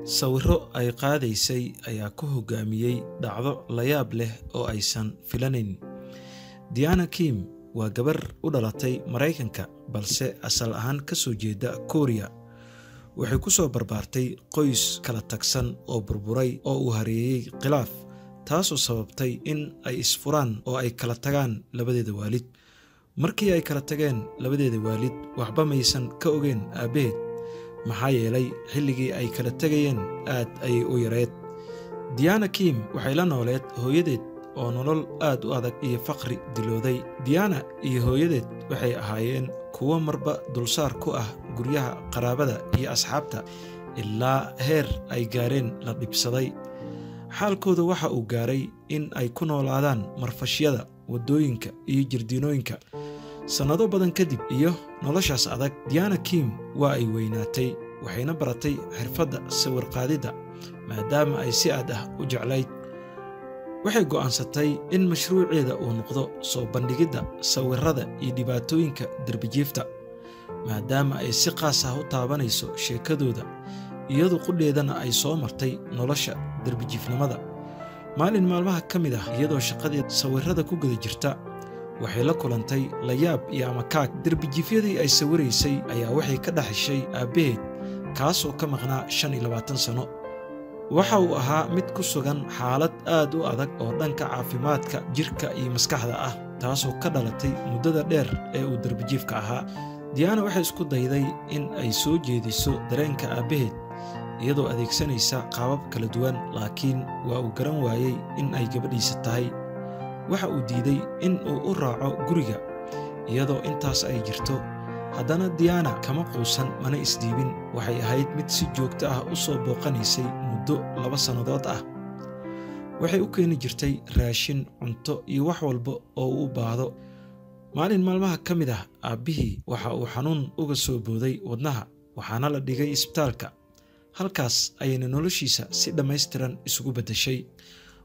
sawirro ay qaadaysay ayaa ku hoggaamiyey dhacdo la yaab leh oo aysan filanayn. Diana Kim waa gabar u dhalatay Mareykanka balse asal ahaan ka soo jeeda Korea. Waxay ku soo barbaartay qoys kala tagsan oo burburay oo uu hareeyay khilaaf, taasoo sababtay in ay isfuraan oo ay kala tagaan labadeeda waalid. Markii ay kala tageen labadeeda waalid, waxba maysan ka ogeen aabaheed, maxaa yeelay xilligii ay kala tagayeen aad ayay u yareed. Diana Kim waxay la nooleed hooyadeed oo nolol aad u adag iyo faqri dilooday. Diana iyo hooyadeed waxay ahaayeen kuwo marba dulsaar ku ah guryaha qaraabada iyo asxaabta ilaa heer ay gaareen la dhibsaday. Xaalkooda waxa uu gaaray in ay ku noolaadaan marfashyada, wadooyinka iyo jardiinooyinka. Sanado badan kadib iyo noloshaas adag, Diana Kim waa ay weynaatay, waxayna baratay xirfadda sawir qaadida maadaama ay si aad ah u jeclayd. Waxay go'aansatay in mashruuceeda uu noqdo soo bandhigidda sawirrada iyo dhibaatooyinka darbijiifta, maadaama ay si qaas ah u taabanayso sheekadooda, iyadoo qudheedana ay soo martay nolosha darbijiifnimada. Maalin maalmaha ka mid ah, iyadoo shaqadeeda sawirrada ku guda jirta, waxay la kulantay la yaab iyo amakaag. Darbijiifyadii ay sawiraysay ayaa waxay ka dhaxashay aabaheed, kaasoo ka maqnaa 25 sano. Waxa uu ahaa mid ku sugan xaalad aad u adag oo dhanka caafimaadka jirka iyo maskaxda ah, taasoo ka dhalatay muddada dheer ee uu darbijiifka ahaa. Diana waxay isku dayday in ay soo jeediso dareenka aabaheed iyadoo adeegsanaysa qaabab kala duwan, laakiin waa uu garan waayey in ay gabadhiisa tahay. Waxa uu diiday in uu u raaco guriga iyadoo intaas ay jirto. Haddana Diana kama quusan mana isdiibin. Waxay ahayd mid si joogto ah u soo booqanaysay muddo 2 sannadood ah. Waxay u keeni jirtay raashin, cunto iyo wax walba oo uu u baahdo. Maalin maalmaha ka mid ah, aabbihii waxa uu xanuun uga soo booday wadnaha, waxaana la dhigay isbitaalka. Halkaas ayayna noloshiisa si dhammaystiran isugu beddeshay.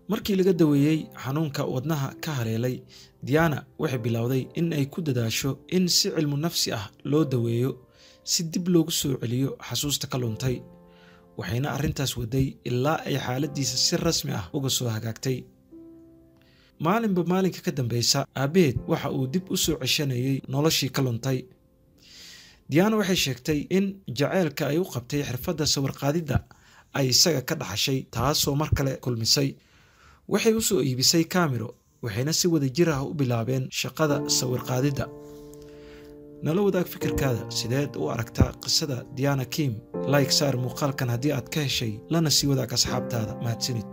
Markii laga daweeyey xanuunka wadnaha ka haleelay, Diana waxay bilowday in ay ku dadaasho in si cilmu nafsi ah loo daweeyo si dib loogu soo celiyo xasuusta ka luntay. Waxayna arrintaas waday ilaa ay xaaladdiisa si rasmi ah uga soo hagaagtay. Maalinba maalinka ka dambaysa, aabaheed waxa uu dib u soo ceshanayay noloshii ka luntay. Diana waxay sheegtay in jaceylka ay u qabtay xirfadda sawir qaadidda ay isaga ka dhaxashay, taasoo mar kale kulmisay. Waxay u soo iibisay kaamiro, waxayna si wadajir ah u bilaabeen shaqada sawir qaadidda. Nala wadaag fikirkaada, sideed u aragtaa qisada Diana Kim? Like saar muuqaalkan haddii aad ka heshay, lana sii wadaag asxaabtaada. Mahadsanid.